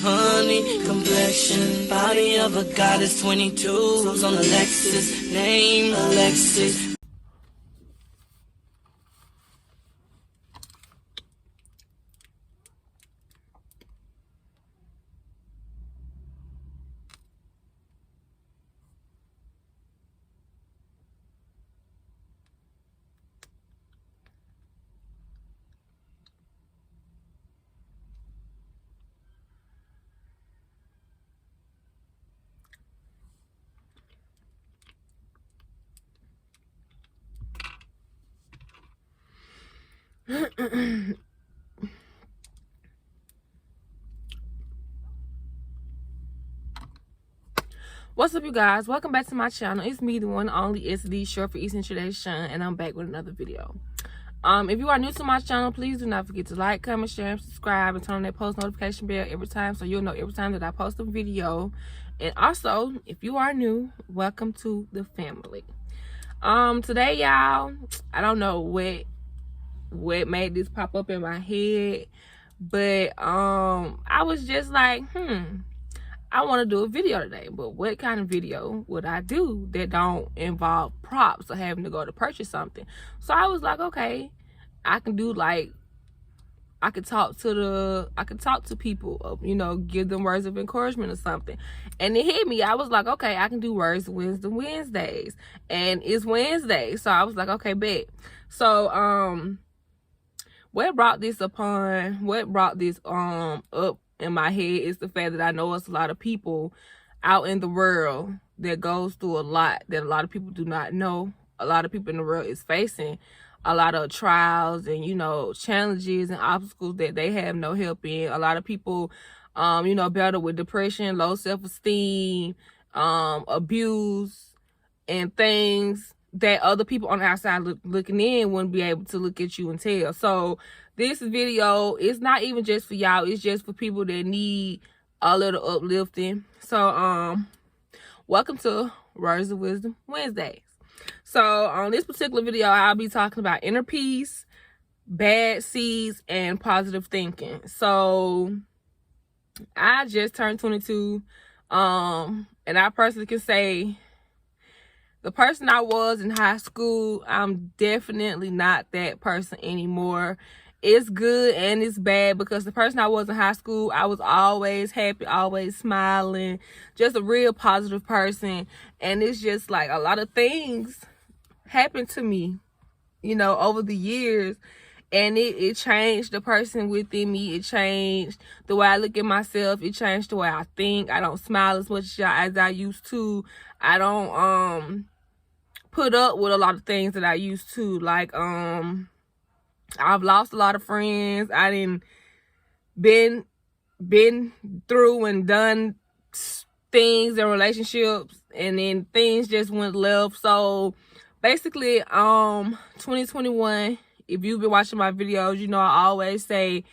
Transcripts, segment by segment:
honey complexion, body of a goddess, 22s on a Lexus, name Alexis. What's up, you guys? Welcome back to my channel. It's me, the one and only SD, short for Eccentric DeShoun, and I'm back with another video. If you are new to my channel, please do not forget to like, comment, share, and subscribe, and turn on that post notification bell every time so you'll know every time that I post a video. And also, if you are new, welcome to the family. Today, y'all, I don't know what made this pop up in my head, but I was just like, I want to do a video today, but what kind of video would I do that don't involve props or having to go to purchase something? So I was like, okay, I can do like, I could talk to people, you know, give them words of encouragement or something. And it hit me. I was like, okay, I can do words of wisdom Wednesdays, and it's Wednesday. So I was like, okay, bet. So what brought this up in my head is the fact that I know it's a lot of people out in the world that goes through a lot that a lot of people do not know. A lot of people in the world is facing a lot of trials and, you know, challenges and obstacles that they have no help in. A lot of people, you know, battle with depression, low self-esteem, abuse, and things that other people on the outside looking in wouldn't be able to look at you and tell. So this video is not even just for y'all, it's just for people that need a little uplifting. So welcome to Words of Wisdom Wednesdays. So on this particular video, I'll be talking about inner peace, bad seeds, and positive thinking. So I just turned 22, and I personally can say the person I was in high school, I'm definitely not that person anymore. It's good and it's bad, because the person I was in high school, I was always happy, always smiling, just a real positive person. And it's just like a lot of things happened to me, you know, over the years. And it changed the person within me. It changed the way I look at myself. It changed the way I think. I don't smile as much as I used to. I don't put up with a lot of things that I used to. Like I've lost a lot of friends. I didn't been through and done things in relationships, and then things just went left. So basically 2021, if you've been watching my videos, you know I always say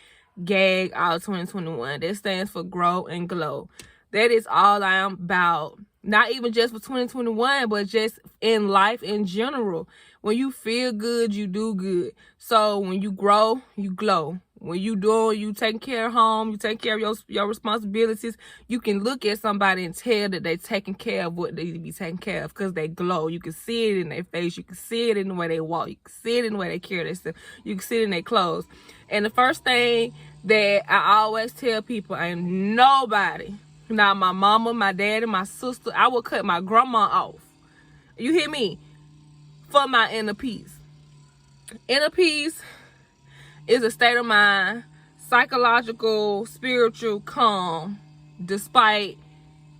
gag all 2021. That stands for grow and glow. That is all I am about. Not even just for 2021, but just in life in general. When you feel good, you do good. So when you grow, you glow. When you taking care of home, you take care of your responsibilities, you can look at somebody and tell that they taking care of what they need to be taking care of, because they glow. You can see it in their face. You can see it in the way they walk. You can see it in the way they carry themselves. You can see it in their clothes. And the first thing that I always tell people, ain't nobody, not my mama, my daddy, my sister, I will cut my grandma off. You hear me? For my inner peace. Inner peace is a state of mind, psychological, spiritual calm, despite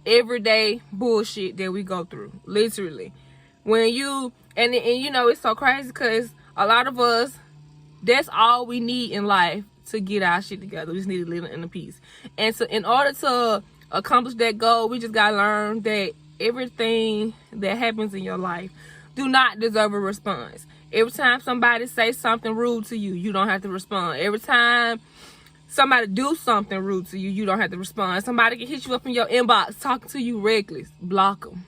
everyday bullshit that we go through. Literally. When you, and you know, it's so crazy because a lot of us, that's all we need in life to get our shit together. We just need to live in inner peace. And so in order to accomplish that goal, we just gotta learn that everything that happens in your life do not deserve a response. Every time somebody says something rude to you, you don't have to respond. Every time somebody do something rude to you, you don't have to respond. Somebody can hit you up in your inbox talking to you reckless, block them.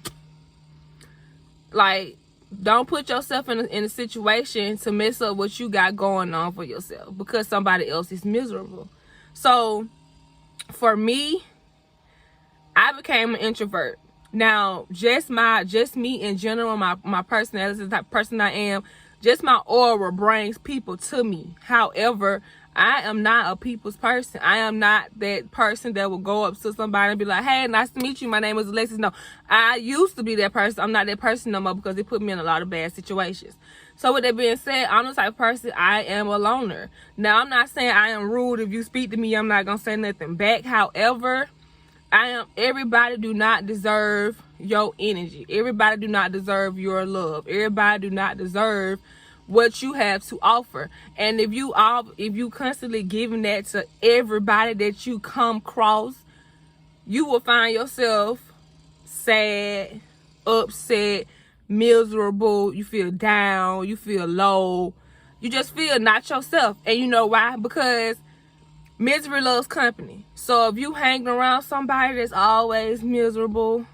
Like, don't put yourself in a situation to mess up what you got going on for yourself because somebody else is miserable. So for me, became an introvert. Now, just me in general, my personality, the type of person I am, just my aura brings people to me. However, I am not a people's person. I am not that person that will go up to somebody and be like, hey, nice to meet you. My name is Alexis. No, I used to be that person. I'm not that person no more because it put me in a lot of bad situations. So with that being said, I'm the type of person, I am a loner. Now, I'm not saying I am rude. If you speak to me, I'm not going to say nothing back. However, everybody do not deserve your energy. Everybody do not deserve your love. Everybody do not deserve what you have to offer. And if you constantly giving that to everybody that you come across, you will find yourself sad, upset, miserable. You feel down, you feel low, you just feel not yourself. And you know why? Because misery loves company. So if you hanging around somebody that's always miserable,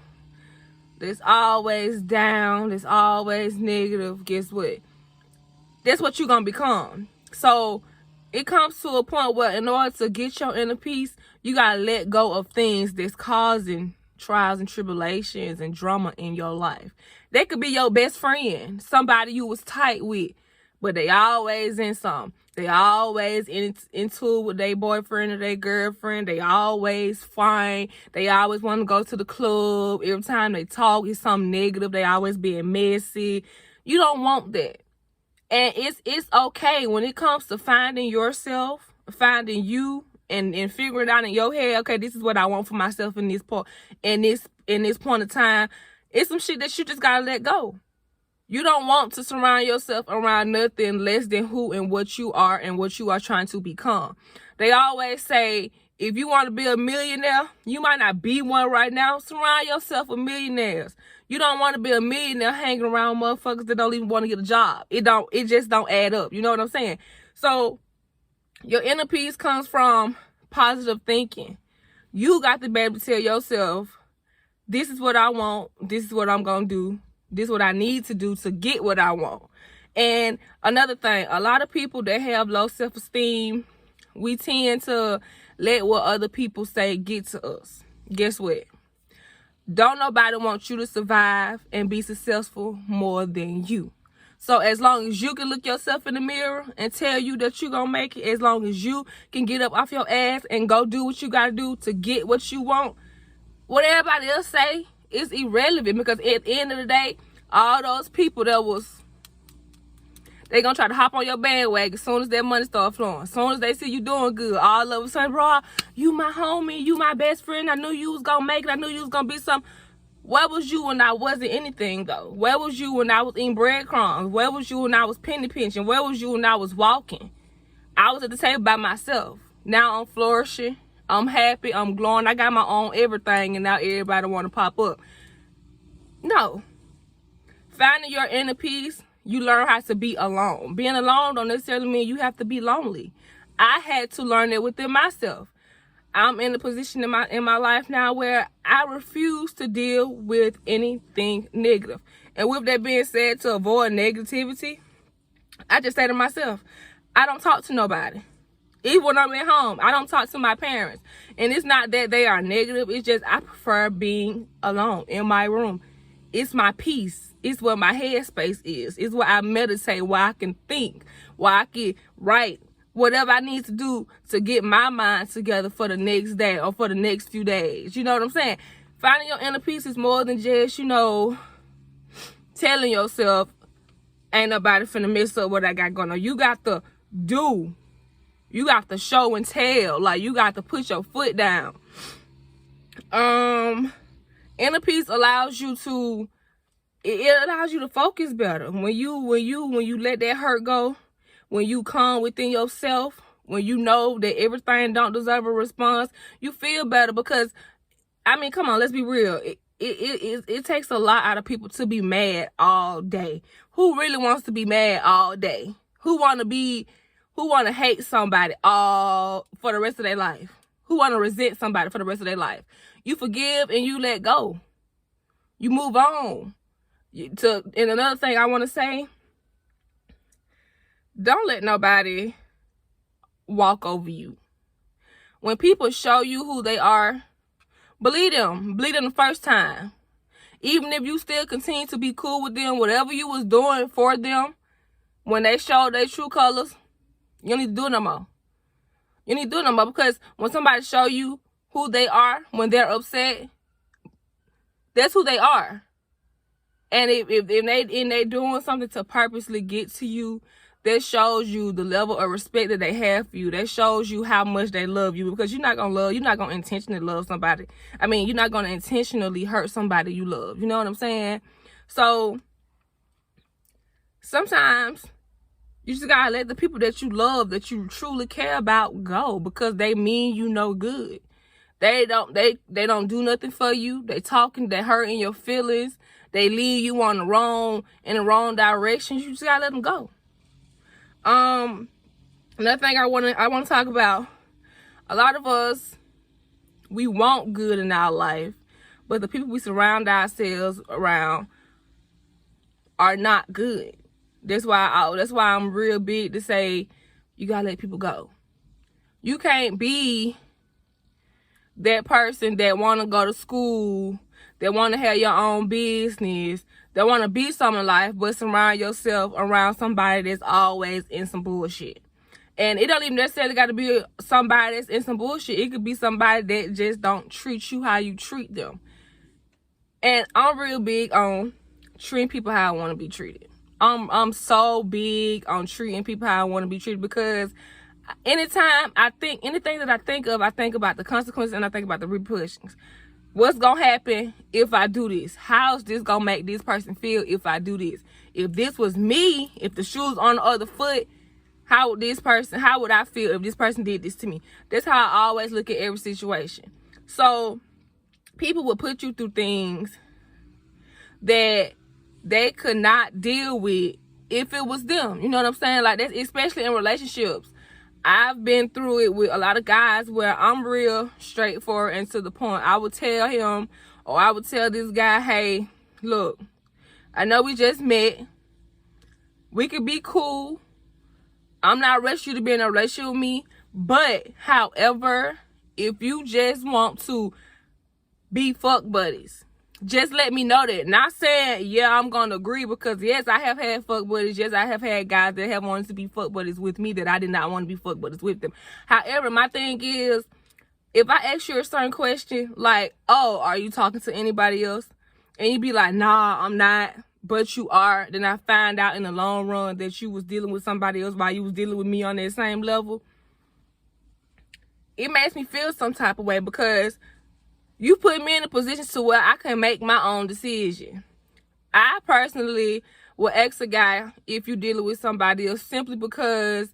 that's always down, that's always negative, guess what? That's what you're gonna become. So it comes to a point where in order to get your inner peace, you gotta let go of things that's causing trials and tribulations and drama in your life. They could be your best friend, somebody you was tight with, but they always in something. They always into with their boyfriend or their girlfriend. They always fight. They always want to go to the club. Every time they talk, it's something negative. They always being messy. You don't want that. And it's okay when it comes to finding yourself, finding you, and figuring out in your head, okay, this is what I want for myself in this point, in this point of time. It's some shit that you just gotta let go. You don't want to surround yourself around nothing less than who and what you are and what you are trying to become. They always say, if you want to be a millionaire, you might not be one right now. Surround yourself with millionaires. You don't want to be a millionaire hanging around motherfuckers that don't even want to get a job. It just don't add up. You know what I'm saying? So your inner peace comes from positive thinking. You got to be able to tell yourself, this is what I want. This is what I'm going to do. This is what I need to do to get what I want. And another thing, a lot of people that have low self-esteem, we tend to let what other people say get to us. Guess what? Don't nobody want you to survive and be successful more than you. So as long as you can look yourself in the mirror and tell you that you're going to make it, as long as you can get up off your ass and go do what you got to do to get what you want, what everybody else say is irrelevant. Because at the end of the day, all those people they gonna try to hop on your bandwagon as soon as that money start flowing. As soon as they see you doing good, all of a sudden, bro, you my homie, you my best friend. I knew you was gonna make it. I knew you was gonna be something. Where was you when I wasn't anything, though? Where was you when I was eating breadcrumbs? Where was you when I was penny pinching? Where was you when I was walking? I was at the table by myself. Now I'm flourishing. I'm happy. I'm glowing. I got my own everything, and now everybody want to pop up. No. Finding your inner peace, you learn how to be alone. Being alone don't necessarily mean you have to be lonely. I had to learn it within myself. I'm in a position in my life now where I refuse to deal with anything negative. And with that being said, to avoid negativity, I just say to myself, I don't talk to nobody. Even when I'm at home, I don't talk to my parents. And it's not that they are negative. It's just I prefer being alone in my room. It's my peace. It's where my headspace is. It's where I meditate, where I can think, where I can write whatever I need to do to get my mind together for the next day or for the next few days. You know what I'm saying? Finding your inner peace is more than just, telling yourself, ain't nobody finna mess up what I got going on. You got to do. You got to show and tell. Like, you got to put your foot down. Inner peace allows you to, it allows you to focus better. When you let that hurt go, when you calm within yourself, when you know that everything don't deserve a response, you feel better. Because, I mean, come on, let's be real. It takes a lot out of people to be mad all day. Who really wants to be mad all day? Who want to hate somebody all for the rest of their life? Who want to resent somebody for the rest of their life? You forgive and you let go. You move on. And another thing I want to say, don't let nobody walk over you. When people show you who they are, Believe them the first time. Even if you still continue to be cool with them, whatever you was doing for them, when they showed their true colors, you don't need to do it no more. You need to do it no more, because when somebody show you who they are when they're upset, that's who they are. And if they doing something to purposely get to you, that shows you the level of respect that they have for you. That shows you how much they love you, because you're not gonna intentionally love somebody. I mean, you're not gonna intentionally hurt somebody you love. You know what I'm saying? So sometimes you just gotta let the people that you love, that you truly care about, go, because they mean you no good. They don't do nothing for you. They hurting your feelings. They lead you in the wrong direction. You just gotta let them go. Another thing I want to talk about, a lot of us, we want good in our life, but the people we surround ourselves around are not good. That's why I'm real big to say you gotta let people go. You can't be that person that want to go to school, that want to have your own business, that want to be something in life, but surround yourself around somebody that's always in some bullshit. And it don't even necessarily got to be somebody that's in some bullshit. It could be somebody that just don't treat you how you treat them. And I'm real big on treating people how I want to be treated. I'm so big on treating people how I want to be treated, because anytime anything that I think about the consequences, and I think about the repercussions. What's gonna happen if I do this? How's this gonna make this person feel if I do this? If this was me, if the shoe's on the other foot, how would I feel if this person did this to me? That's how I always look at every situation. So people will put you through things that they could not deal with if it was them. You know what I'm saying? Like, that's especially in relationships. I've been through it with a lot of guys where I'm real straightforward and to the point. I would tell him, or I would tell this guy, hey, look, I know we just met. We could be cool. I'm not rushing you to be in a relationship with me. But, however, if you just want to be fuck buddies, just let me know that. Not saying, yeah, I'm going to agree, because yes, I have had fuck buddies. Yes, I have had guys that have wanted to be fuck buddies with me that I did not want to be fuck buddies with them. However, my thing is, if I ask you a certain question, like, oh, are you talking to anybody else? And you be like, nah, I'm not, but you are. Then I find out in the long run that you was dealing with somebody else while you was dealing with me on that same level. It makes me feel some type of way, because you put me in a position to where I can make my own decision. I personally will ask a guy if you're dealing with somebody else, simply because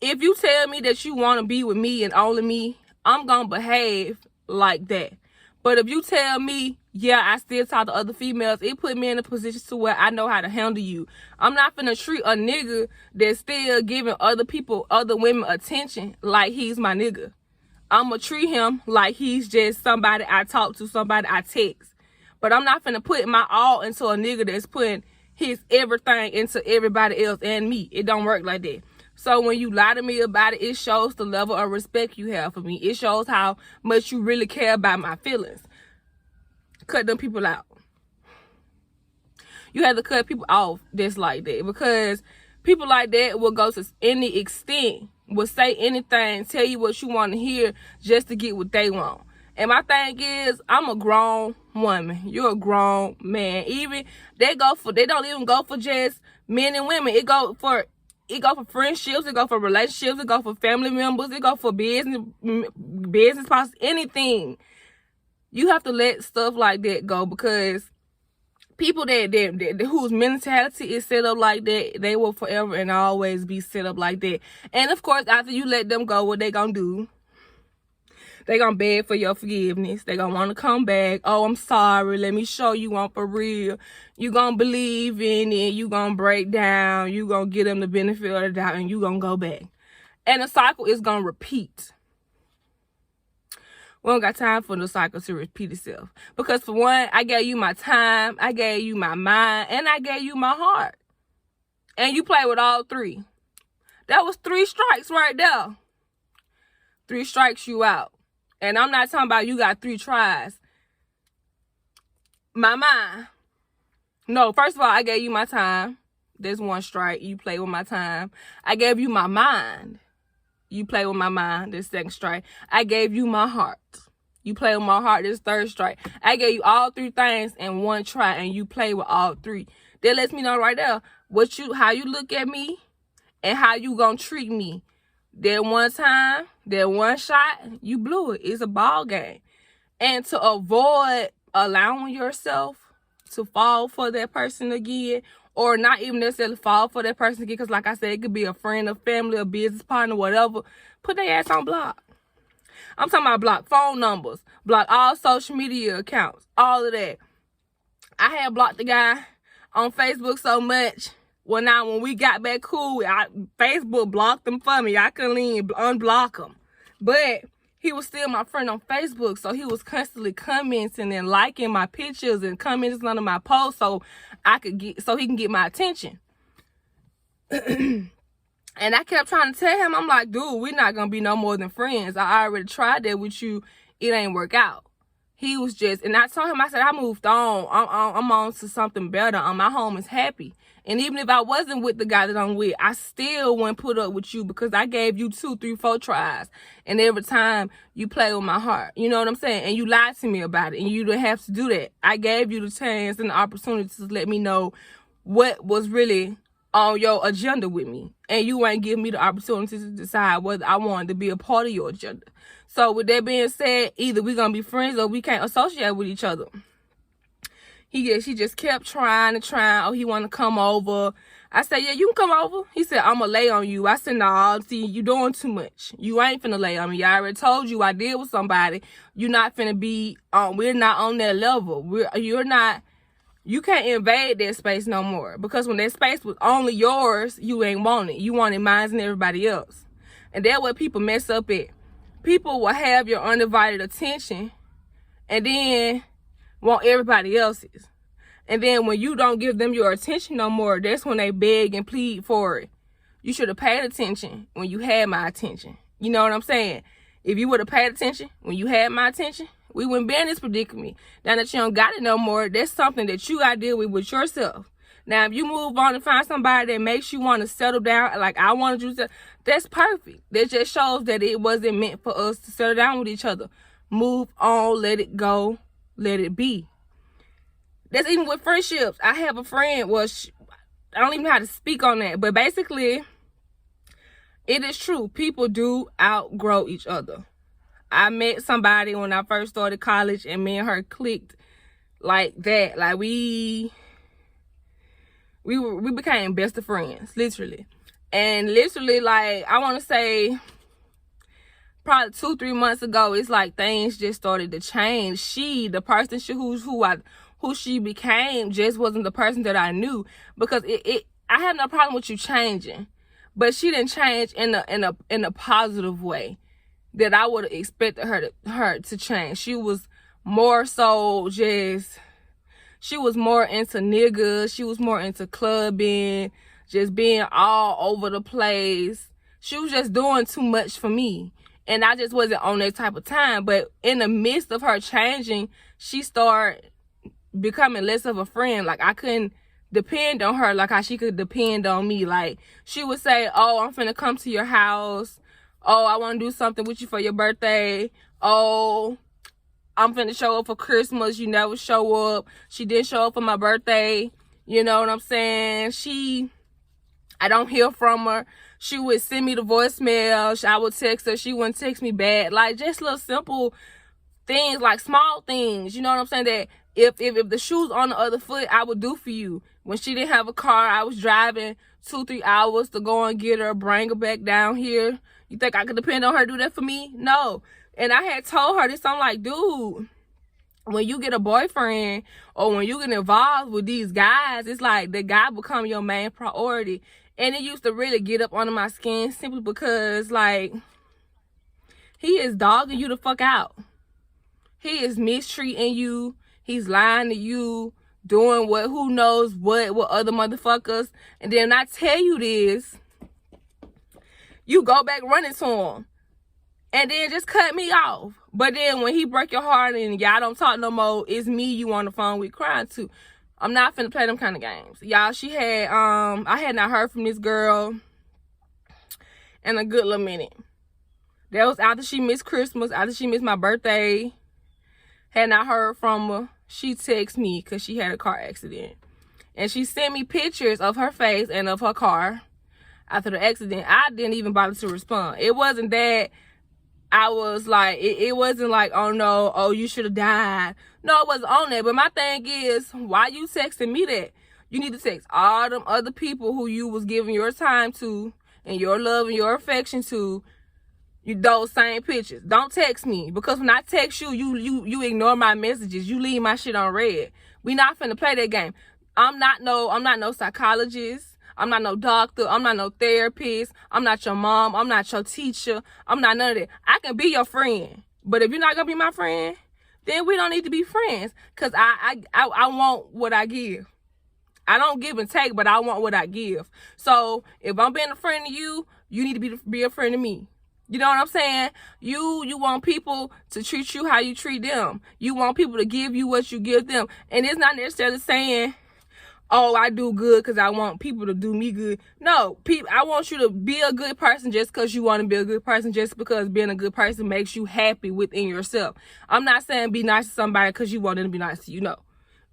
if you tell me that you want to be with me and only me, I'm going to behave like that. But if you tell me, yeah, I still talk to other females, it put me in a position to where I know how to handle you. I'm not finna treat a nigga that's still giving other women attention like he's my nigga. I'm going to treat him like he's just somebody I talk to, somebody I text. But I'm not finna put my all into a nigga that's putting his everything into everybody else and me. It don't work like that. So when you lie to me about it, it shows the level of respect you have for me. It shows how much you really care about my feelings. Cut them people out. You have to cut people off just like that, because people like that will go to any extent, will say anything, tell you what you want to hear just to get what they want. And my thing is, I'm a grown woman. You're a grown man. Even they don't even go for just men and women. It go for friendships, it go for relationships, it go for family members, it go for business partners, anything. You have to let stuff like that go, because people that whose mentality is set up like that, they will forever and always be set up like that. And of course, after you let them go, what they gonna do? They gonna beg for your forgiveness. They gonna want to come back. Oh, I'm sorry. Let me show you I'm for real. You gonna believe in it. You gonna break down. You gonna give them the benefit of the doubt, and you gonna go back. And the cycle is gonna repeat. We don't got time for the cycle to repeat itself. Because for one, I gave you my time, I gave you my mind, and I gave you my heart. And you play with all three. That was 3 strikes right there. 3 strikes, you out. And I'm not talking about you got 3 tries. My mind. No, first of all, I gave you my time. There's 1 strike. You play with my time. I gave you my mind. You play with my mind. This 2nd strike. I gave you my heart. You play with my heart. This 3rd strike. I gave you all 3 things in 1 try, and you play with all 3. That lets me know right there how you look at me and how you gonna treat me. That 1 time, that 1 shot, you blew it. It's a ball game. And to avoid allowing yourself to fall for that person again, or not even necessarily fall for that person again, because like I said, it could be a friend, a family, a business partner, whatever, put their ass on block. I'm talking about block phone numbers, block all social media accounts, all of that. I had blocked the guy on Facebook so much. Well, now when we got back cool, Facebook blocked him for me. I couldn't even unblock him. But he was still my friend on Facebook, so he was constantly commenting and liking my pictures and commenting under my posts so he can get my attention. And I kept trying to tell him, I'm like, dude, we're not gonna be no more than friends. I already tried that with you. It ain't work out. He was just, and I told him, I said, I moved on. I'm on to something better. My home is happy. And even if I wasn't with the guy that I'm with, I still wouldn't put up with you because I gave you 2, 3, 4 tries. And every time you play with my heart, you know what I'm saying? And you lied to me about it. And you didn't have to do that. I gave you the chance and the opportunity to let me know what was really on your agenda with me. And you ain't give me the opportunity to decide whether I wanted to be a part of your agenda. So with that being said, either we're going to be friends or we can't associate with each other. She just kept trying. Oh, he want to come over. I said, yeah, you can come over. He said, I'm going to lay on you. I said, nah, see, you doing too much. You ain't finna lay on me. I already told you I deal with somebody. You're not finna be, we're not on that level. You can't invade that space no more. Because when that space was only yours, you ain't want it. You wanted mine and everybody else. And that's what people mess up at. People will have your undivided attention and then want everybody else's. And then when you don't give them your attention no more, that's when they beg and plead for it. You should have paid attention when you had my attention. You know what I'm saying? If you would have paid attention when you had my attention, we wouldn't be in this predicament. Now that you don't got it no more, that's something that you got to deal with yourself. Now, if you move on and find somebody that makes you want to settle down, like I wanted you to, that's perfect. That just shows that it wasn't meant for us to settle down with each other. Move on, let it go, let it be. That's even with friendships. I have a friend, I don't even know how to speak on that, but basically, it is true. People do outgrow each other. I met somebody when I first started college, and me and her clicked like that. Like we became best of friends, literally. And literally, like, I want to say probably 2-3 months ago, it's like things just started to change. The person who she became just wasn't the person that I knew, because I have no problem with you changing, but she didn't change in a positive way that I would have expected her to change. She was more so she was more into niggas. She was more into clubbing, just being all over the place. She was just doing too much for me. And I just wasn't on that type of time. But in the midst of her changing, she started becoming less of a friend. Like, I couldn't depend on her like how she could depend on me. Like, she would say, oh, I'm finna come to your house. Oh, I want to do something with you for your birthday. Oh, I'm finna show up for Christmas. You never show up. She didn't show up for my birthday. You know what I'm saying? I don't hear from her. She would send me the voicemail. I would text her. She wouldn't text me back. Like, just little simple things, like small things. You know what I'm saying? That if the shoe's on the other foot, I would do for you. When she didn't have a car, I was driving 2-3 hours to go and get her, bring her back down here. You think I could depend on her to do that for me? No. And I had told her this. I'm like, dude, when you get a boyfriend or when you get involved with these guys, it's like the guy become your main priority. And it used to really get up under my skin simply because, like, he is dogging you the fuck out. He is mistreating you. He's lying to you, doing who knows what other motherfuckers. And then I tell you this, you go back running to him. and then just cut me off. But then when he break your heart and y'all don't talk no more, it's me you on the phone with crying to. I'm not finna play them kind of games. Y'all, she had, I had not heard from this girl in a good little minute. That was after she missed Christmas, after she missed my birthday. Had not heard from her. She texted me because she had a car accident. And she sent me pictures of her face and of her car after the accident. I didn't even bother to respond. It wasn't that I was like, it wasn't like, oh no, oh you should have died. No, it wasn't on that. But my thing is, why you texting me that? You need to text all them other people who you was giving your time to and your love and your affection to, those same pictures. Don't text me, because when I text you, you ignore my messages. You leave my shit on red. We not finna play that game. I'm not no psychologist. I'm not no doctor. I'm not no therapist. I'm not your mom. I'm not your teacher. I'm not none of that. I can be your friend, but if you're not gonna be my friend, then we don't need to be friends. Cause I want what I give. I don't give and take, but I want what I give. So if I'm being a friend to you, you need to be a friend to me. You know what I'm saying? You want people to treat you how you treat them. You want people to give you what you give them. And it's not necessarily saying, oh, I do good because I want people to do me good. No, I want you to be a good person just because you want to be a good person, just because being a good person makes you happy within yourself. I'm not saying be nice to somebody because you want them to be nice to you. No.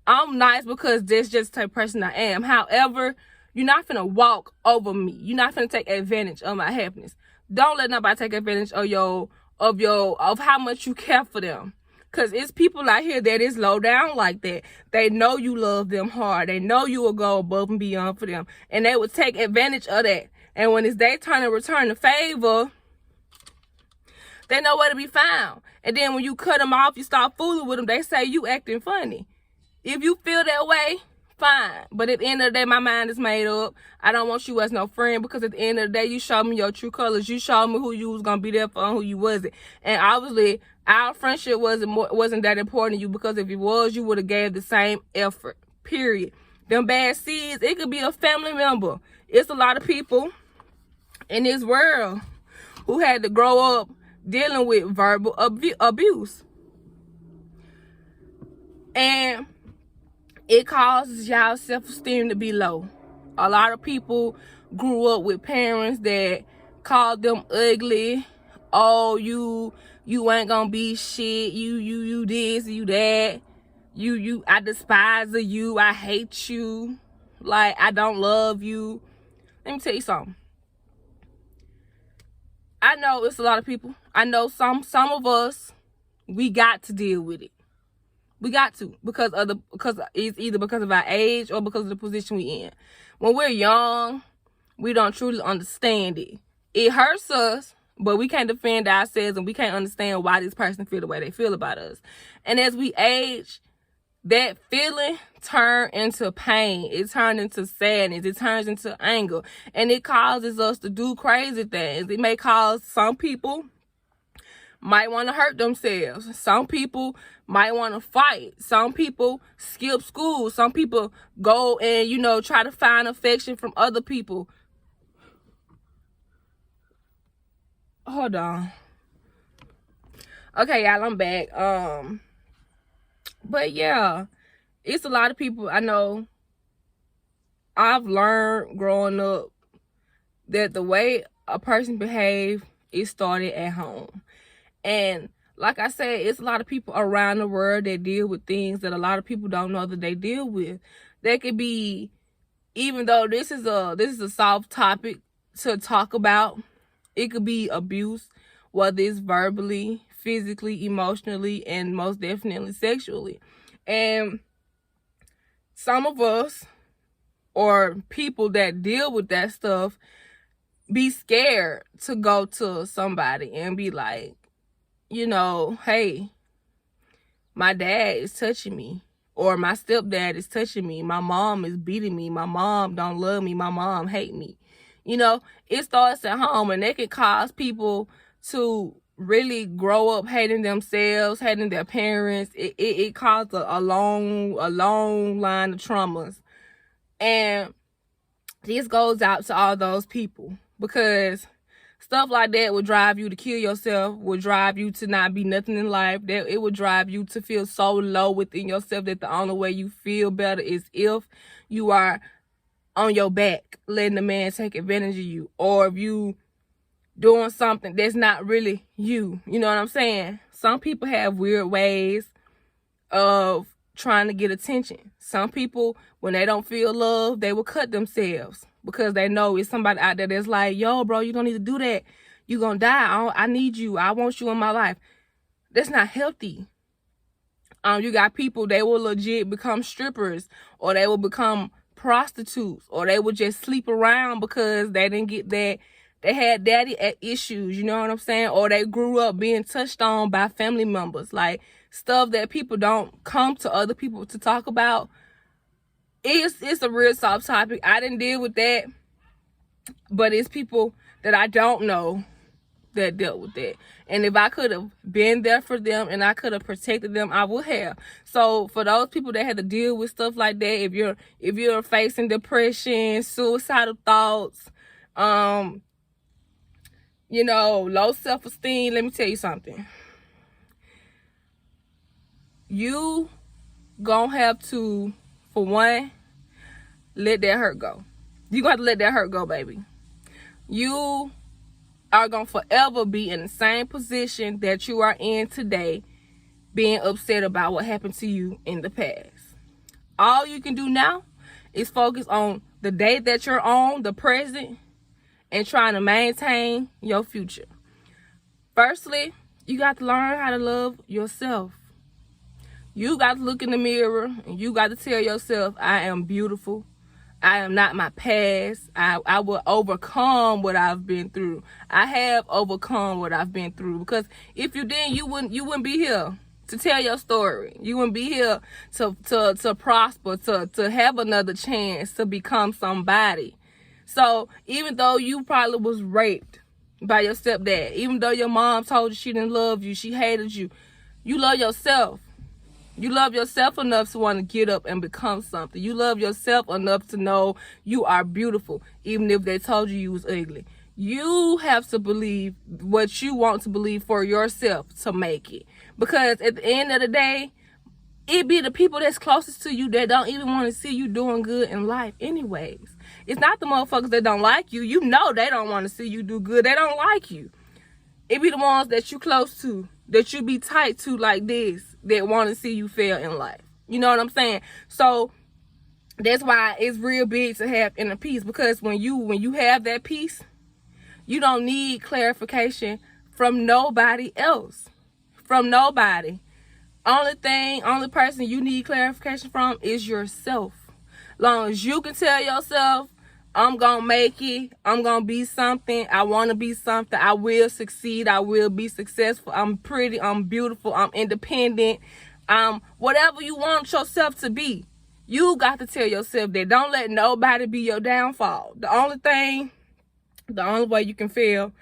I'm nice because that's just the type of person I am. However, you're not finna walk over me. You're not finna take advantage of my happiness. Don't let nobody take advantage of how much you care for them. Cause it's people out here that is low down like that. They know you love them hard. They know you will go above and beyond for them. And they would take advantage of that. And when it's their turn to return the favor, they know where to be found. And then when you cut them off, you start fooling with them, they say you acting funny. If you feel that way, fine. But at the end of the day, my mind is made up. I don't want you as no friend, because at the end of the day, you showed me your true colors. You showed me who you was gonna be there for and who you wasn't. And obviously, our friendship wasn't that important to you, because if it was, you would have gave the same effort. Period. Them bad seeds, it could be a family member. It's a lot of people in this world who had to grow up dealing with verbal abuse. And it causes y'all self-esteem to be low. A lot of people grew up with parents that called them ugly. Oh, you ain't gonna be shit. You this, you that. I despise you. I hate you. Like, I don't love you. Let me tell you something. I know it's a lot of people. I know some of us, we got to deal with it. We got to, because it's either because of our age or because of the position we in. When we're young, we don't truly understand it. It hurts us, but we can't defend ourselves, and we can't understand why this person feel the way they feel about us. And as we age, that feeling turns into pain. It turns into sadness. It turns into anger. And it causes us to do crazy things. It may cause some people might want to hurt themselves. Some people might want to fight. Some people skip school. Some people go and, try to find affection from other people. Hold on. Okay, y'all, I'm back. But yeah, it's a lot of people I know. I've learned growing up that the way a person behaves, it started at home. And like I said, it's a lot of people around the world that deal with things that a lot of people don't know that they deal with. They could be, even though this is a soft topic to talk about, it could be abuse, whether it's verbally, physically, emotionally, and most definitely sexually. And some of us, or people that deal with that stuff, be scared to go to somebody and be like, hey, my dad is touching me, or my stepdad is touching me, my mom is beating me, my mom don't love me, my mom hate me. It starts at home, and it can cause people to really grow up hating themselves, hating their parents. It causes a long line of traumas. And this goes out to all those people, because Stuff like that will drive you to kill yourself, will drive you to not be nothing in life. That it will drive you to feel so low within yourself that the only way you feel better is if you are on your back, letting the man take advantage of you, or if you doing something that's not really you. You know what I'm saying? Some people have weird ways of trying to get attention. Some people, when they don't feel love, they will cut themselves because they know it's somebody out there that's like, yo, bro, you don't need to do that. You gonna die. I need you. I want you in my life. That's not healthy. You got people, they will legit become strippers, or they will become prostitutes, or they will just sleep around because they didn't get that. They had daddy issues, you know what I'm saying? Or they grew up being touched on by family members. Like, stuff that people don't come to other people to talk about. It's a real soft topic. I didn't deal with that. But it's people that I don't know that dealt with that. And if I could have been there for them and I could have protected them, I would have. So for those people that had to deal with stuff like that, if you're facing depression, suicidal thoughts, low self-esteem, let me tell you something. You gonna have to, for one, let that hurt go. You gonna have to let that hurt go, baby. You are gonna forever be in the same position that you are in today, being upset about what happened to you in the past. All you can do now is focus on the day that you're on, the present, and trying to maintain your future. Firstly, you got to learn how to love yourself. You got to look in the mirror and you got to tell yourself, I am beautiful. I am not my past. I will overcome what I've been through. I have overcome what I've been through. Because if you didn't, you wouldn't be here to tell your story. You wouldn't be here to prosper, to have another chance to become somebody. So even though you probably was raped by your stepdad, even though your mom told you she didn't love you, she hated you, you love yourself. You love yourself enough to want to get up and become something. You love yourself enough to know you are beautiful, even if they told you was ugly. You have to believe what you want to believe for yourself to make it. Because at the end of the day, it be the people that's closest to you that don't even want to see you doing good in life anyways. It's not the motherfuckers that don't like you. You know they don't want to see you do good. They don't like you. It be the ones that you close to, that you be tight to like this, that want to see you fail in life. You know what I'm saying? So that's why it's real big to have inner peace. Because when you have that peace, you don't need clarification from nobody else. From nobody. Only person you need clarification from is yourself. Long as you can tell yourself, I'm gonna make it, I'm gonna be something, I wanna be something, I will succeed, I will be successful, I'm pretty, I'm beautiful, I'm independent, whatever you want yourself to be, you got to tell yourself that. Don't let nobody be your downfall. The only way you can fail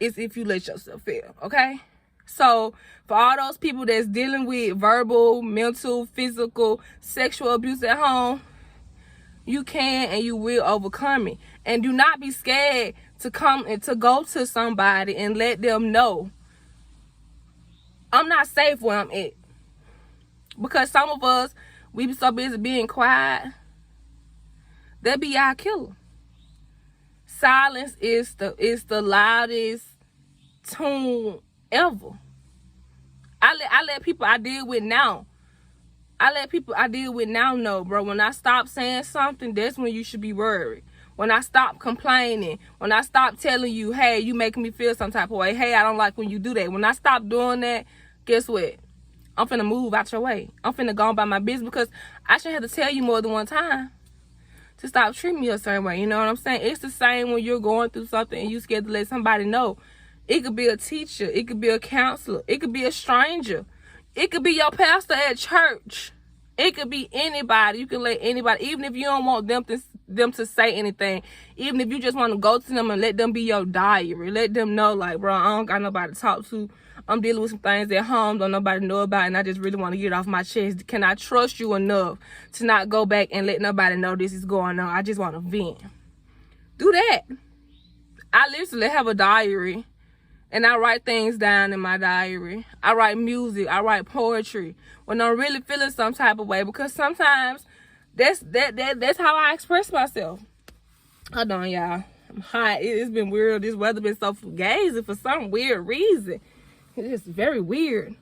is if you let yourself fail, okay? So for all those people that's dealing with verbal, mental, physical, sexual abuse at home, you can and you will overcome it. And do not be scared to come and to go to somebody and let them know, I'm not safe where I'm at. Because some of us, we be so busy being quiet, that be our killer. Silence is the loudest tune ever. I let people I deal with now know, bro, when I stop saying something, that's when you should be worried. When I stop complaining, when I stop telling you, hey, you making me feel some type of way, hey, I don't like when you do that. When I stop doing that, guess what? I'm finna move out your way. I'm finna go on by my business, because I shouldn't have to tell you more than one time to stop treating me a certain way. You know what I'm saying? It's the same when you're going through something and you scared to let somebody know. It could be a teacher. It could be a counselor. It could be a stranger. It could be your pastor at church. It could be anybody. You can let anybody, even if you don't want them to say anything, even if you just want to go to them and let them be your diary. Let them know, like, bro, I don't got nobody to talk to. I'm dealing with some things at home don't nobody know about, and I just really want to get it off my chest. Can I trust you enough to not go back and let nobody know this is going on? I just want to vent. Do that. I literally have a diary, and I write things down in my diary. I write music. I write poetry when I'm really feeling some type of way, because sometimes that's how I express myself. Hold on, y'all. I'm hot. It's been weird. This weather been so fugazi for some weird reason. It's just very weird.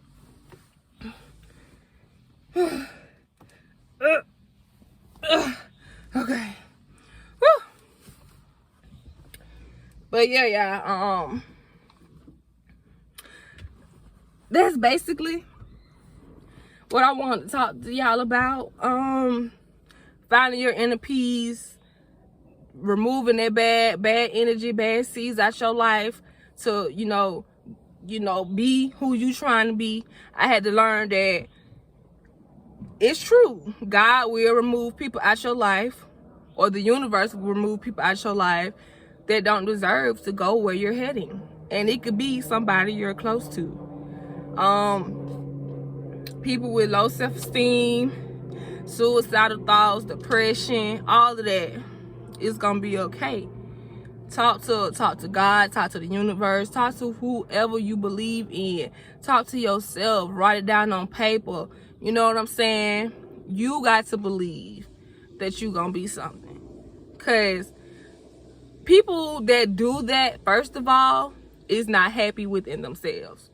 Okay. Whew. But yeah, y'all. That's basically what I wanted to talk to y'all about. Finding your inner peace, removing that bad energy, bad seeds out your life to, you know, be who you trying to be. I had to learn that it's true. God will remove people out your life, or the universe will remove people out your life that don't deserve to go where you're heading. And it could be somebody you're close to. People with low self-esteem, suicidal thoughts, depression, all of that is gonna be okay. Talk to God, talk to the universe, talk to whoever you believe in. Talk to yourself, write it down on paper. You know what I'm saying? You got to believe that you gonna be something. Cause people that do that, first of all, is not happy within themselves.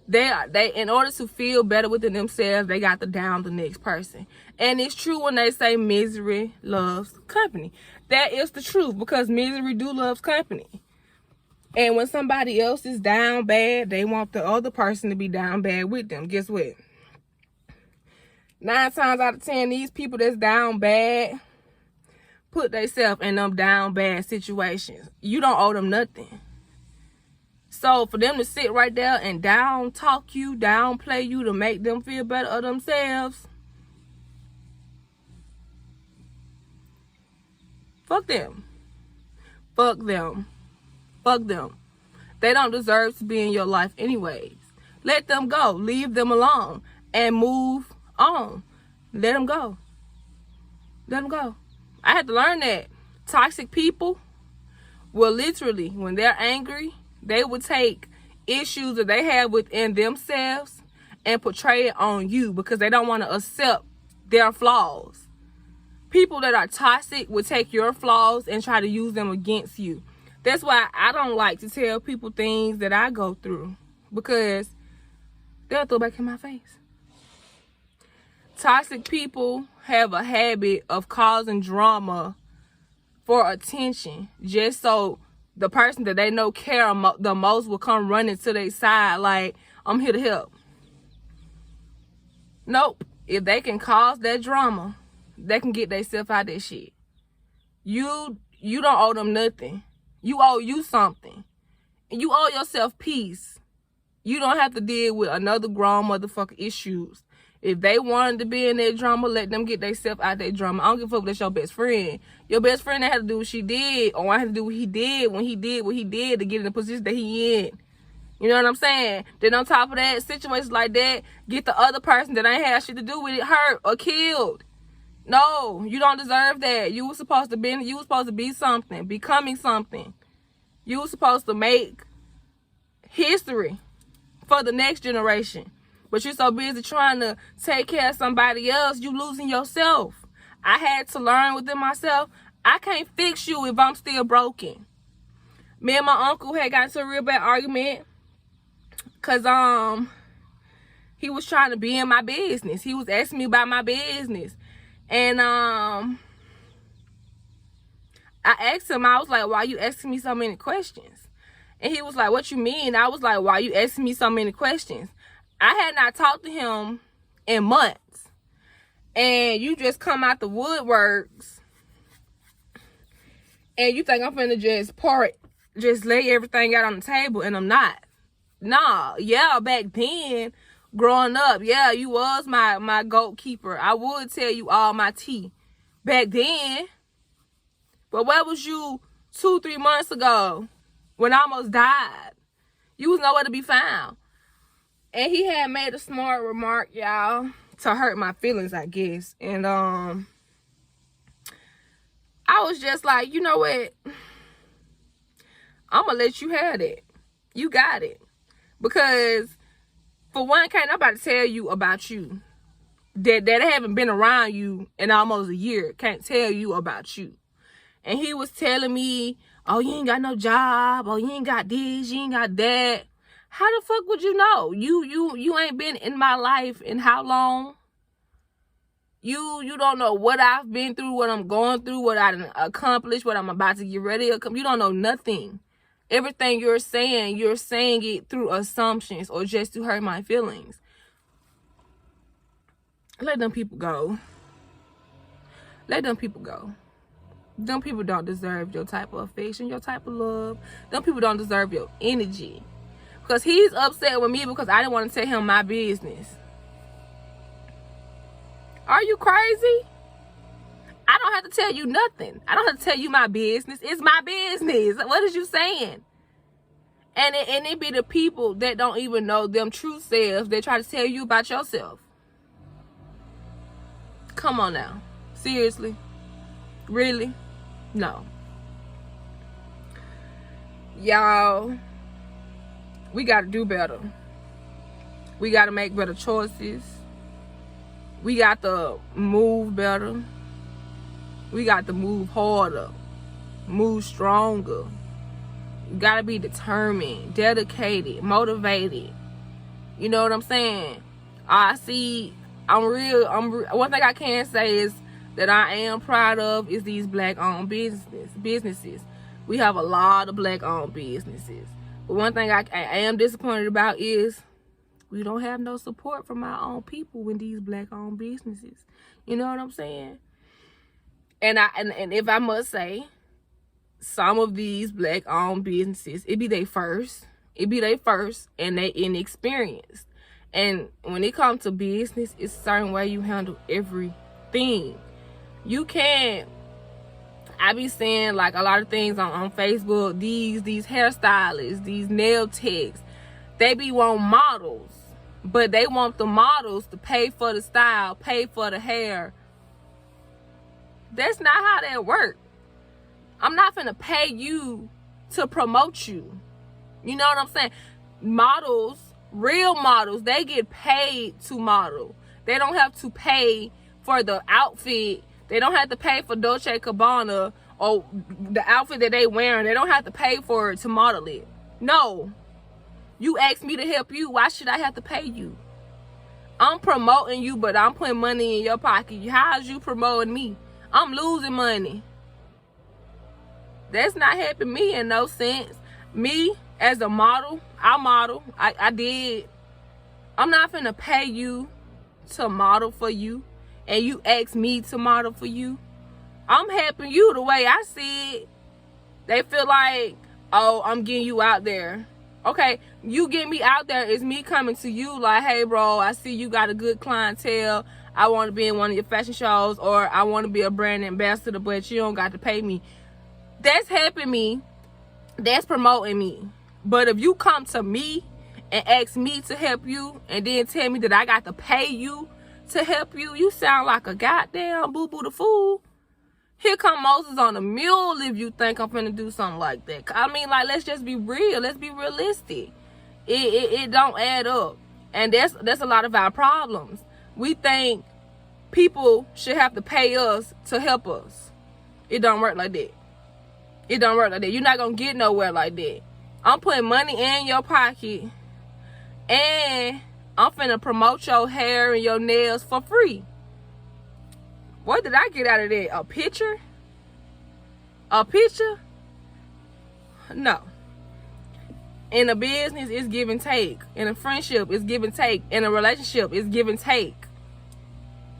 They in order to feel better within themselves, they got to down the next person. And it's true when they say misery loves company. That is the truth, because misery do loves company. And when somebody else is down bad, they want the other person to be down bad with them. Guess what? 9 times out of 10, these people that's down bad put themselves in them down bad situations. You don't owe them nothing. So for them to sit right there and down talk you, downplay you to make them feel better of themselves, fuck them. Fuck them. Fuck them. They don't deserve to be in your life anyways. Let them go. Leave them alone and move on. Let them go. Let them go. I had to learn that. Toxic people will literally, when they're angry, they will take issues that they have within themselves and portray it on you, because they don't want to accept their flaws. People that are toxic will take your flaws and try to use them against you. That's why I don't like to tell people things that I go through, because they'll throw back in my face. Toxic people have a habit of causing drama for attention, just so the person that they know care the most will come running to their side like, I'm here to help. Nope. If they can cause that drama, they can get themselves out of that shit. You don't owe them nothing. You owe you something. And you owe yourself peace. You don't have to deal with another grown motherfucker issues. If they wanted to be in that drama, let them get themselves out of that drama. I don't give a fuck if that's your best friend. Your best friend that had to do what she did, or I had to do what he did when he did what he did to get in the position that he in. You know what I'm saying? Then on top of that, situations like that, get the other person that ain't had shit to do with it hurt or killed. No, you don't deserve that. You were supposed to be something, becoming something. You were supposed to make history for the next generation. But you're so busy trying to take care of somebody else, you losing yourself. I had to learn within myself, I can't fix you if I'm still broken. Me and my uncle had got into a real bad argument because he was trying to be in my business. He was asking me about my business. And I asked him, I was like, why you asking me so many questions? And he was like, what you mean? I was like, why you asking me so many questions? I had not talked to him in months. And you just come out the woodworks and you think I'm finna just lay everything out on the table, and I'm not. Nah, yeah, back then, growing up, yeah, you was my goalkeeper. I would tell you all my tea back then. But where was you 2-3 months ago when I almost died? You was nowhere to be found. And he had made a smart remark, y'all, to hurt my feelings, I guess. And I was just like, you know what? I'm gonna let you have that. You got it. Because for one, can't nobody tell you about you that haven't been around you in almost a year. Can't tell you about you. And he was telling me, oh, you ain't got no job. Oh, you ain't got this. You ain't got that. How the fuck would you know? You ain't been in my life in how long? You don't know what I've been through, what I'm going through, what I accomplished, what I'm about to get ready to. You don't know nothing. Everything you're saying it through assumptions or just to hurt my feelings. Let them people go. Let them people go. Them people don't deserve your type of affection, your type of love. Them people don't deserve your energy. Because he's upset with me because I didn't want to tell him my business. Are you crazy? I don't have to tell you nothing. I don't have to tell you my business. It's my business. What is you saying? And it be the people that don't even know them true selves that try to tell you about yourself. Come on now. Seriously? Really? No. Y'all, we got to do better. We got to make better choices. We got to move better. We got to move harder. Move stronger. You got to be determined, dedicated, motivated. You know what I'm saying? One thing I can say is that I am proud of is these black-owned businesses. We have a lot of black-owned businesses. But one thing I am disappointed about is we don't have no support from our own people in these black-owned businesses. You know what I'm saying? And if I must say, some of these black-owned businesses, it be they first and they inexperienced. And when it comes to business, it's a certain way you handle everything. You can't. I be seeing like a lot of things on Facebook. These hairstylists, these nail techs, they be want models. But they want the models to pay for the style, pay for the hair. That's not how that works. I'm not finna pay you to promote you. You know what I'm saying? Models, real models, they get paid to model. They don't have to pay for the outfit. They don't have to pay for Dolce & Gabbana or the outfit that they wearing. They don't have to pay for it to model it. No. You asked me to help you. Why should I have to pay you? I'm promoting you, but I'm putting money in your pocket. How's you promoting me? I'm losing money. That's not helping me in no sense. Me, as a model, I model. I did. I'm not finna pay you to model for you. And you ask me to model for you. I'm helping you the way I see it. They feel like, oh, I'm getting you out there. Okay, you get me out there is me coming to you like, hey, bro, I see you got a good clientele. I want to be in one of your fashion shows, or I want to be a brand ambassador, but you don't got to pay me. That's helping me. That's promoting me. But if you come to me and ask me to help you and then tell me that I got to pay you to help you, you sound like a goddamn boo-boo the fool. Here come Moses on a mule if you think I'm finna do something like that. I mean, like, let's just be real. Let's be realistic. It don't add up. And that's a lot of our problems. We think people should have to pay us to help us. It don't work like that. It don't work like that. You're not gonna get nowhere like that. I'm putting money in your pocket, and I'm finna promote your hair and your nails for free. What did I get out of that? A picture? A picture? No. In a business, it's give and take. In a friendship, it's give and take. In a relationship, it's give and take.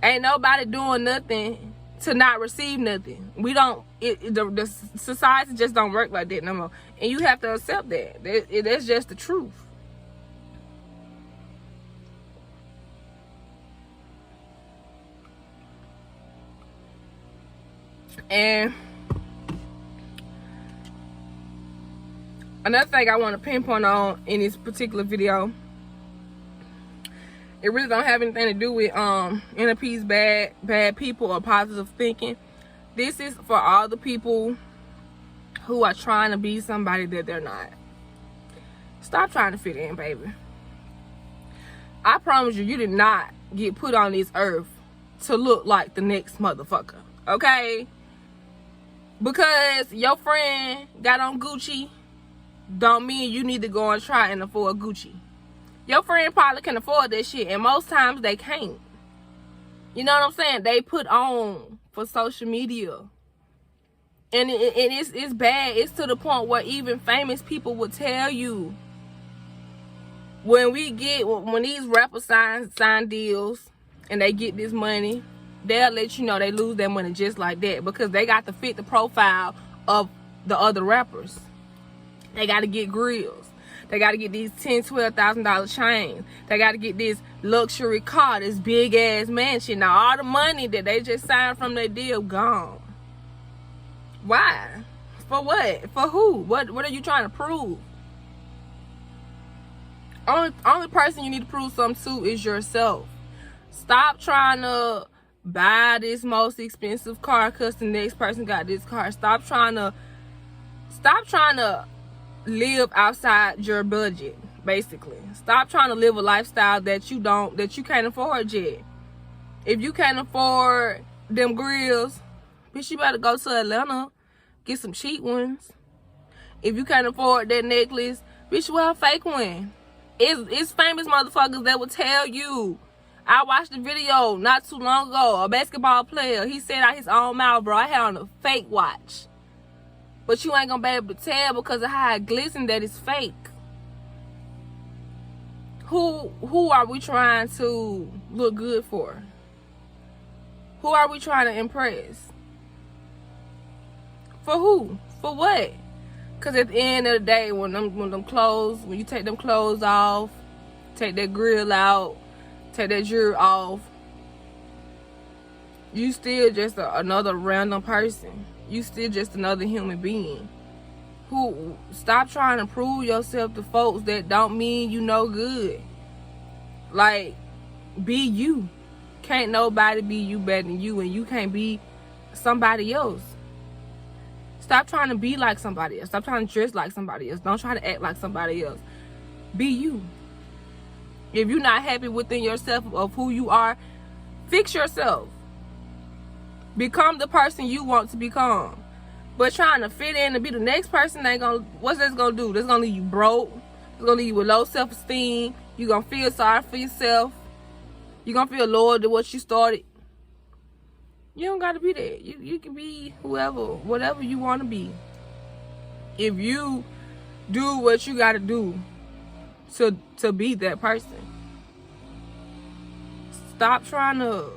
Ain't nobody doing nothing to not receive nothing. We don't, the society just don't work like that no more. And you have to accept that. That's just the truth. And another thing I want to pinpoint on in this particular video, it really don't have anything to do with NLP's bad people or positive thinking. This is for all the people who are trying to be somebody that they're not. Stop trying to fit in, baby. I promise you, you did not get put on this earth to look like the next motherfucker, okay? Because your friend got on Gucci don't mean you need to go and try and afford Gucci. Your friend probably can afford that shit, and most times they can't. You know what I'm saying? They put on for social media. And it's bad. It's to the point where even famous people will tell you, when these rappers sign deals and they get this money, they'll let you know they lose their money just like that, because they got to fit the profile of the other rappers. They got to get grills. They got to get these $10,000, $12,000 chains. They got to get this luxury car, this big ass mansion. Now all the money that they just signed from their deal gone. Why? For what? For who? What are you trying to prove? Only person you need to prove something to is yourself. Stop trying to buy this most expensive car because the next person got this car. Stop trying to live outside your budget, basically. Stop trying to live a lifestyle that you can't afford yet. If you can't afford them grills, bitch, you better go to Atlanta, get some cheap ones. If you can't afford that necklace, bitch, wear a fake one. It's famous motherfuckers that will tell you. I watched the video not too long ago. A basketball player, he said out his own mouth, bro, I had on a fake watch. But you ain't gonna be able to tell because of how it glistened that it's fake. Who are we trying to look good for? Who are we trying to impress? For who? For what? Because at the end of the day, when you take them clothes off, take that grill out, take that jewelry off, you still just another random person. You still just another human being. Who stop trying to prove yourself to folks that don't mean you no good. Like, be you. Can't nobody be you better than you, and you can't be somebody else. Stop trying to be like somebody else. Stop trying to dress like somebody else. Don't try to act like somebody else. Be you. If you're not happy within yourself of who you are, fix yourself. Become the person you want to become. But trying to fit in to be the next person, what's that's gonna do? That's gonna leave you broke. It's gonna leave you with low self-esteem. You're gonna feel sorry for yourself. You're gonna feel loyal to what you started. You don't gotta be that. You can be whatever you wanna be. If you do what you gotta do to be that person. Stop trying to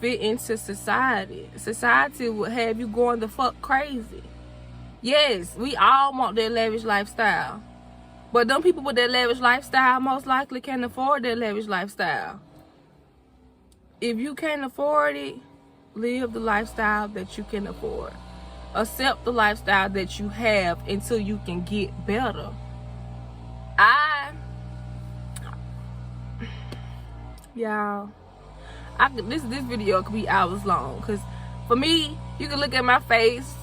fit into society. Society will have you going the fuck crazy. Yes, we all want that lavish lifestyle. But them people with that lavish lifestyle most likely can't afford that lavish lifestyle. If you can't afford it, live the lifestyle that you can afford. Accept the lifestyle that you have until you can get better. Y'all, this video could be hours long, because for me, you can look at my face.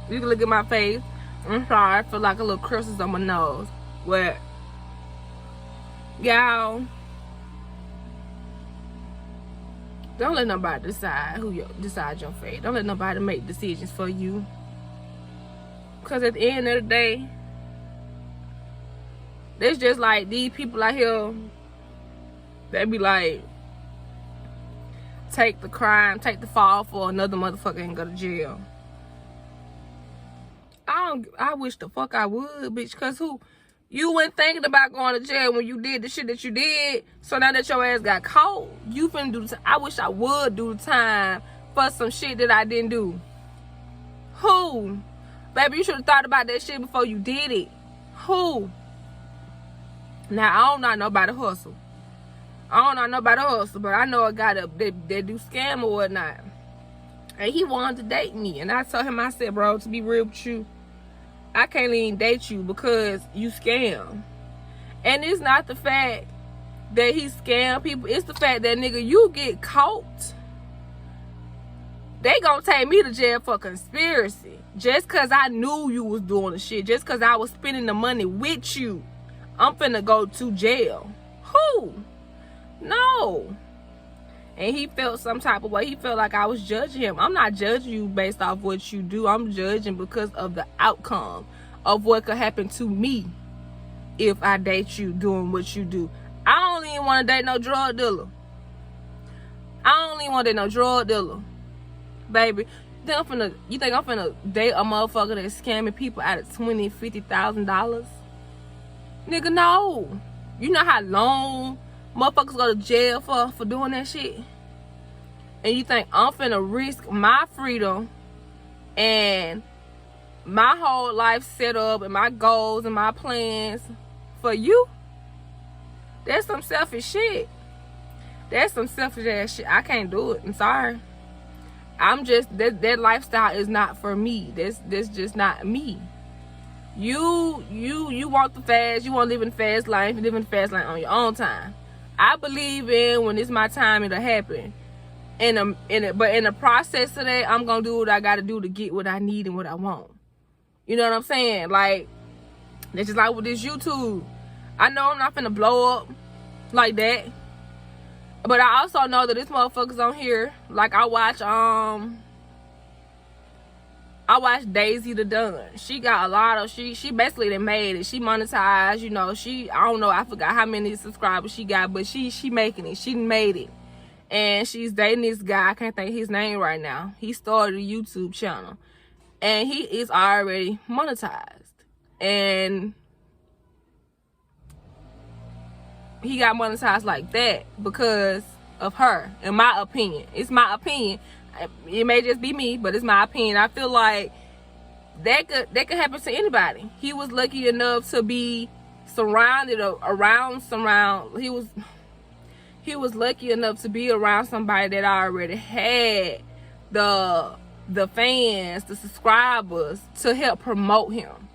I'm sorry, I feel like a little crystals on my nose. But y'all, don't let nobody decide your fate. Don't let nobody make decisions for you. Because at the end of the day, it's just like these people out here, they be like, take the crime, take the fall for another motherfucker and go to jail. I wish the fuck I would, bitch, because you weren't thinking about going to jail when you did the shit that you did. So now that your ass got caught, you finna do the time. I wish I would do the time for some shit that I didn't do. Who? Baby, you should have thought about that shit before you did it. Who? Now, I don't know nobody hustle. But I know a guy that do scam or whatnot. And he wanted to date me. And I told him, I said, bro, to be real with you, I can't even date you because you scam. And it's not the fact that he scam people. It's the fact that, nigga, you get caught they gonna take me to jail for conspiracy. Just cause I knew you was doing the shit. Just cause I was spending the money with you. I'm finna go to jail. Who? No. And he felt some type of way. He felt like I was judging him. I'm not judging you based off what you do. I'm judging because of the outcome of what could happen to me if I date you doing what you do. I don't even want to date no drug dealer. I don't even want to date no drug dealer. Baby, you think I'm finna date a motherfucker that's scamming people out of $20,000, $50,000? Nigga, no. You know how long motherfuckers go to jail for doing that shit? And you think I'm finna risk my freedom and my whole life set up and my goals and my plans for you? That's some selfish shit. That's some selfish ass shit. I can't do it. I'm sorry. I'm just, that lifestyle is not for me. That's just not me. You want the fast, you want to live in the fast life, you live in the fast life on your own time. I believe in when it's my time, it'll happen. But in the process of that, I'm gonna do what I gotta do to get what I need and what I want. You know what I'm saying? Like, that's just like with this YouTube. I know I'm not finna blow up like that. But I also know that this motherfucker's on here. Like, I watch Daisy the Dunn. She got a lot of, she basically done made it. She monetized, you know, I don't know, I forgot how many subscribers she got, but she making it. She made it. And she's dating this guy, I can't think of his name right now. He started a YouTube channel. And he is already monetized. And he got monetized like that because of her, in my opinion. It's my opinion. It may just be me, but it's my opinion. I feel like that could happen to anybody. He was lucky enough to be surrounded around. He was lucky enough to be around somebody that already had the fans, the subscribers to help promote him.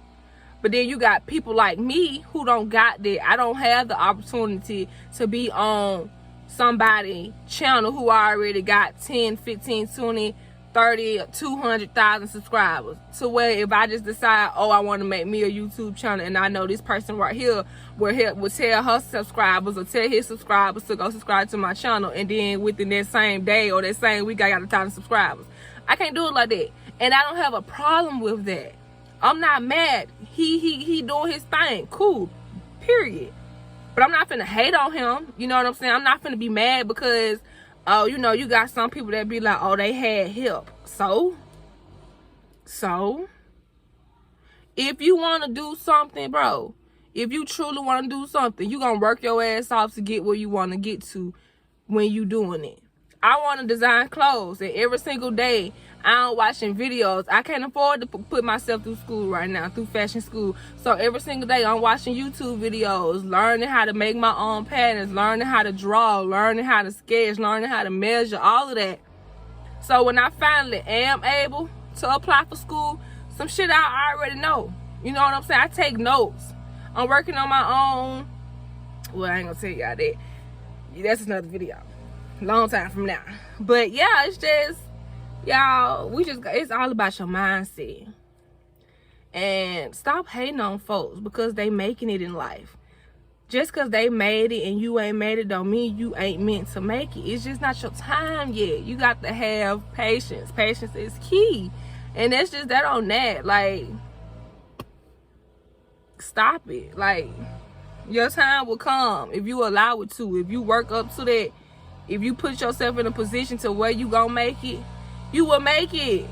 But then you got people like me who don't got that. I don't have the opportunity to be on somebody's channel who already got 10, 15, 20, 30, 200,000 subscribers. To where if I just decide, oh, I want to make me a YouTube channel, and I know this person right here will tell her subscribers or tell his subscribers to go subscribe to my channel, and then within that same day or that same week I got 1,000 subscribers. I can't do it like that. And I don't have a problem with that. I'm not mad. He doing his thing. Cool. Period. But I'm not finna hate on him. You know what I'm saying? I'm not finna be mad because, oh, you know, you got some people that be like, oh, they had help. So, if you want to do something, bro, if you truly want to do something, you gonna work your ass off to get where you want to get to when you doing it. I want to design clothes, and every single day I'm watching videos. I can't afford to put myself through school right now, through fashion school. So every single day I'm watching YouTube videos, learning how to make my own patterns, learning how to draw, learning how to sketch, learning how to measure, all of that. So when I finally am able to apply for school, some shit I already know. You know what I'm saying? I take notes. I'm working on my own. Well, I ain't gonna tell y'all that. That's another video. Long time from now. But yeah, it's just, y'all, it's all about your mindset. And stop hating on folks because they making it in life. Just because they made it and you ain't made it don't mean you ain't meant to make it. It's just not your time yet. You got to have patience. Patience is key. And that's just that on that. Like, stop it. Like, your time will come if you allow it to. If you work up to that, if you put yourself in a position to where you gonna make it, you will make it.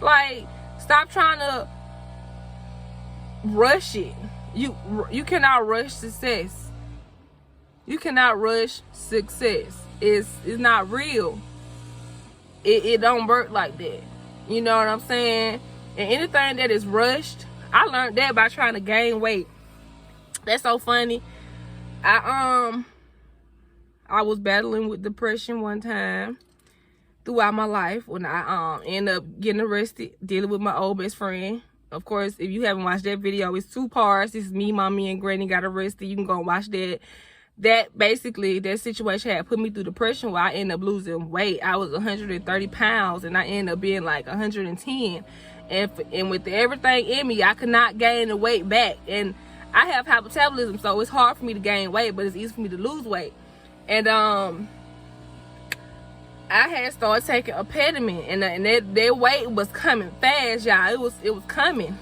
Like, stop trying to rush it. You cannot rush success. You cannot rush success. It's not real. It don't work like that. You know what I'm saying? And anything that is rushed, I learned that by trying to gain weight. That's so funny. I was battling with depression one time throughout my life when I ended up getting arrested, dealing with my old best friend. Of course, if you haven't watched that video, it's 2 parts. It's me, mommy, and granny got arrested. You can go and watch that. that situation had put me through depression where I ended up losing weight. I was 130 pounds and I ended up being like 110. And with everything in me, I could not gain the weight back. And I have high metabolism, so it's hard for me to gain weight, but it's easy for me to lose weight. And I had started taking a pediment, and that weight was coming fast, y'all. It was coming.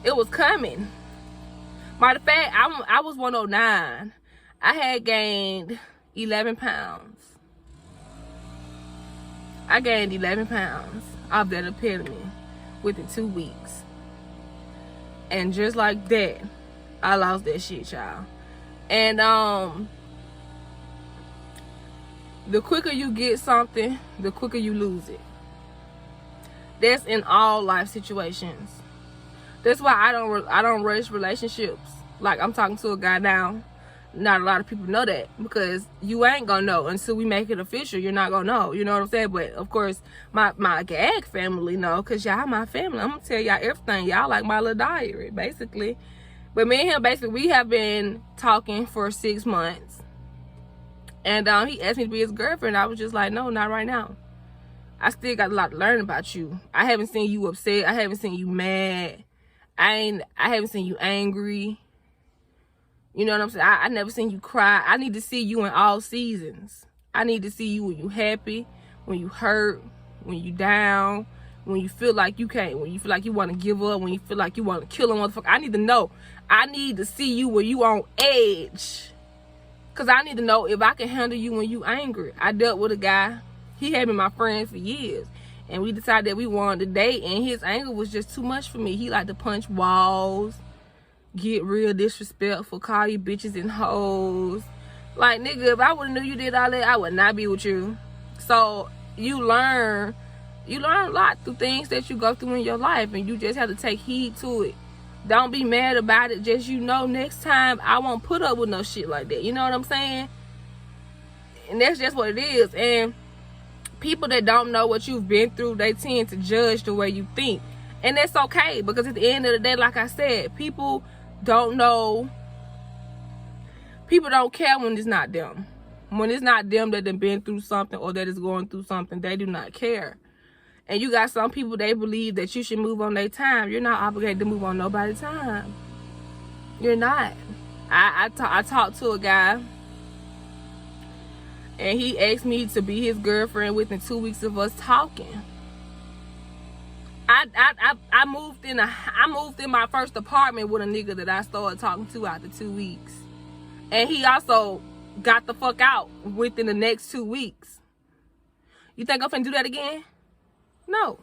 It was coming. Matter of fact, I was 109. I had gained 11 pounds. I gained 11 pounds off that epitome within 2 weeks. And just like that, I lost that shit, y'all. And the quicker you get something, the quicker you lose it. That's in all life situations. That's why I don't rush relationships. Like, I'm talking to a guy now. Not a lot of people know that, because you ain't gonna know until we make it official. You're not gonna know, you know what I'm saying? But of course, my gag family know, because y'all my family. I'm gonna tell y'all everything. Y'all like my little diary, basically. But me and him, basically, we have been talking for 6 months. And he asked me to be his girlfriend. I was just like, no, not right now. I still got a lot to learn about you. I haven't seen you upset. I haven't seen you mad. I haven't seen you angry. You know what I'm saying? I never seen you cry. I need to see you in all seasons. I need to see you when you happy, when you hurt, when you down, when you feel like you can't, when you feel like you want to give up, when you feel like you want to kill a motherfucker. I need to know. I need to see you when you on edge. Because I need to know if I can handle you when you angry. I dealt with a guy. He had been my friend for years. And we decided that we wanted to date. And his anger was just too much for me. He liked to punch walls, get real disrespectful, call you bitches and hoes. Like, nigga, if I would have knew you did all that, I would not be with you. So you learn a lot through things that you go through in your life, and you just have to take heed to it. Don't be mad about it. Just, next time I won't put up with no shit like that. You know what I'm saying? And that's just what it is. And people that don't know what you've been through, they tend to judge the way you think. And that's okay, because at the end of the day, like I said, people don't know. People don't care when it's not them. When it's not them that have been through something or that is going through something, they do not care. And you got some people, they believe that you should move on their time. You're not obligated to move on nobody's time. You're not. I talked to a guy, and he asked me to be his girlfriend within 2 weeks of us talking. I moved in my first apartment with a nigga that I started talking to after 2 weeks. And he also got the fuck out within the next 2 weeks. You think I'm finna do that again? No.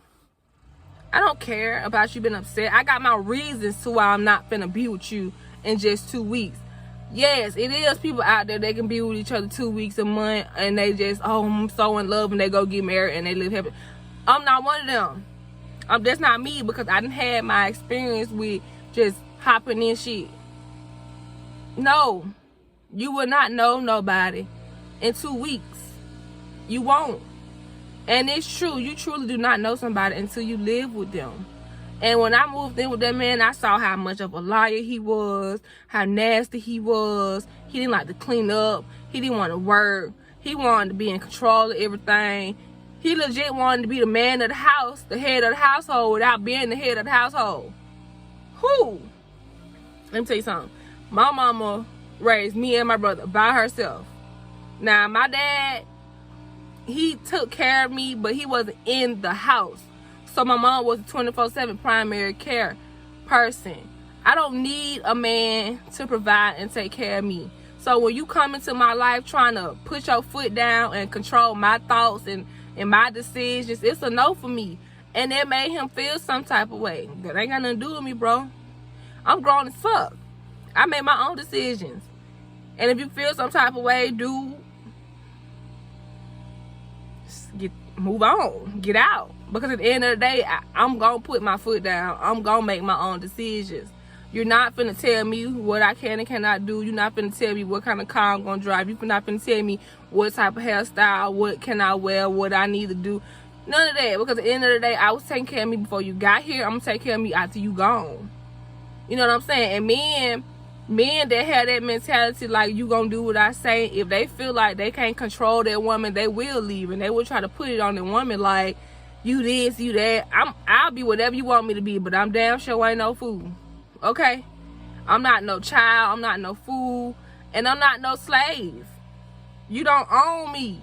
I don't care about you being upset. I got my reasons to why I'm not finna be with you in just 2 weeks. Yes, it is people out there that can be with each other 2 weeks, a month, and they just, oh, I'm so in love, and they go get married and they live happy. I'm not one of them. That's not me, because I done had my experience with just hopping in shit. No. You will not know nobody in 2 weeks. You won't. And it's true. You truly do not know somebody until you live with them. And when I moved in with that man, I saw how much of a liar he was, how nasty he was. He didn't like to clean up. He didn't want to work. He wanted to be in control of everything. He legit wanted to be the man of the house, the head of the household, without being the head of the household. Who? Let me tell you something. My mama raised me and my brother by herself. Now, my dad, he took care of me, but he wasn't in the house. So my mom was a 24/7 primary care person. I don't need a man to provide and take care of me. So when you come into my life trying to put your foot down and control my thoughts and my decisions, it's a no for me. And it made him feel some type of way. That ain't got nothing to do with me, bro. I'm grown as fuck. I made my own decisions. And if you feel some type of way, dude, move on. Get out. Because at the end of the day, I'm going to put my foot down. I'm going to make my own decisions. You're not finna tell me what I can and cannot do. You're not finna tell me what kind of car I'm going to drive. You're not finna tell me what type of hairstyle, what can I wear, what I need to do. None of that. Because at the end of the day, I was taking care of me before you got here. I'm going to take care of me after you gone. You know what I'm saying? And Men that have that mentality, like, you gonna do what I say, if they feel like they can't control that woman, they will leave, and they will try to put it on the woman like, you this, you that. I'll be whatever you want me to be, but I'm damn sure ain't no fool. Okay? I'm not no child, I'm not no fool, and I'm not no slave. You don't own me.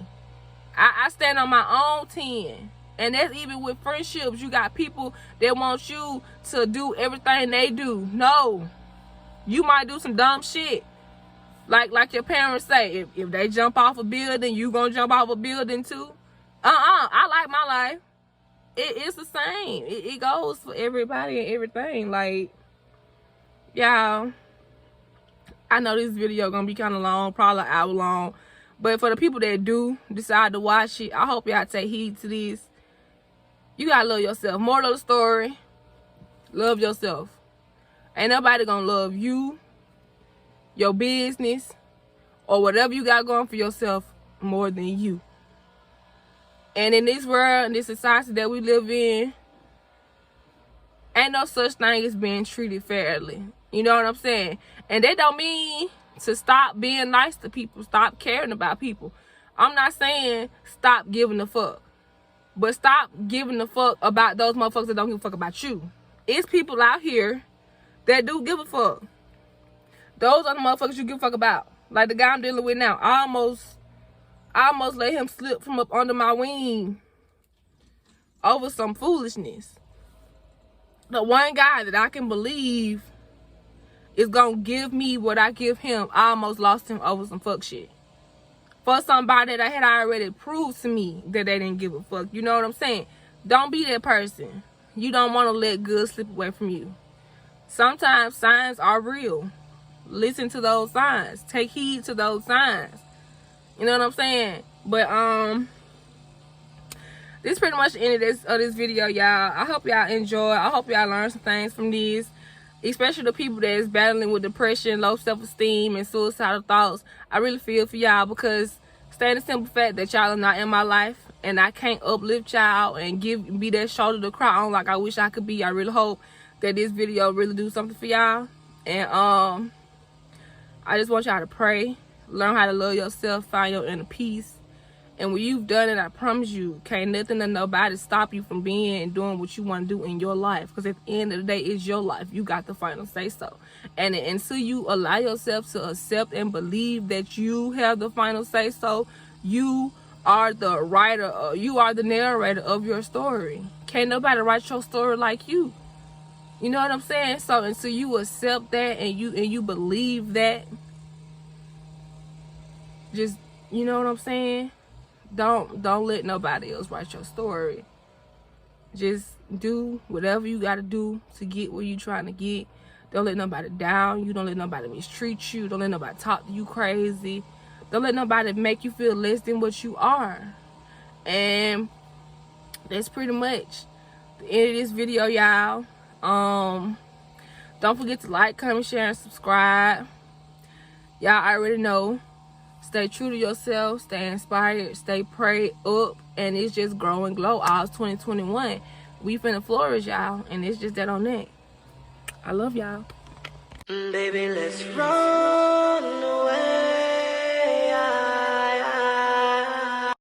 I stand on my own 10. And that's even with friendships. You got people that want you to do everything they do. No. You might do some dumb shit. Like your parents say, if they jump off a building, you gonna jump off a building too? I like my life. It's the same. It goes for everybody and everything. Like, y'all, I know this video gonna be kind of long, probably an hour long. But for the people that do decide to watch it, I hope y'all take heed to this. You gotta love yourself. Moral of the story, love yourself. Ain't nobody gonna love you, your business, or whatever you got going for yourself more than you. And in this world, in this society that we live in, ain't no such thing as being treated fairly. You know what I'm saying? And that don't mean to stop being nice to people, stop caring about people. I'm not saying stop giving a fuck, but stop giving a fuck about those motherfuckers that don't give a fuck about you. It's people out here that do give a fuck. Those are the motherfuckers you give a fuck about. Like the guy I'm dealing with now. I almost let him slip from up under my wing over some foolishness. The one guy that I can believe is gonna give me what I give him, I almost lost him over some fuck shit. For somebody that had already proved to me that they didn't give a fuck. You know what I'm saying? Don't be that person. You don't want to let good slip away from you. Sometimes signs are real. Listen to those signs. Take heed to those signs. You know what I'm saying? But this pretty much the end of this video, y'all. I hope y'all enjoy. I hope y'all learn some things from this. Especially the people that is battling with depression, low self-esteem, and suicidal thoughts. I really feel for y'all, because staying the simple fact that y'all are not in my life, and I can't uplift y'all and be that shoulder to cry on like I wish I could be. I really hope that this video really do something for y'all. And I just want y'all to pray, learn how to love yourself, find your inner peace. And when you've done it, I promise you, can't nothing or nobody stop you from being and doing what you want to do in your life. Because at the end of the day, it's your life. You got the final say so. And until you allow yourself to accept and believe that you have the final say so, you are the writer, you are the narrator of your story. Can't nobody write your story like you. You know what I'm saying? So until you accept that and you believe that, just, you know what I'm saying? Don't let nobody else write your story. Just do whatever you gotta do to get where you trying to get. Don't let nobody down you. Don't let nobody mistreat you. Don't let nobody talk to you crazy. Don't let nobody make you feel less than what you are. And that's pretty much the end of this video, y'all. Don't forget to like, comment, share, and subscribe. Y'all already know. Stay true to yourself, stay inspired, stay prayed up, and it's just grow and glow. All 2021. We finna flourish, y'all, and it's just that on that. I love y'all. Baby, let's run away.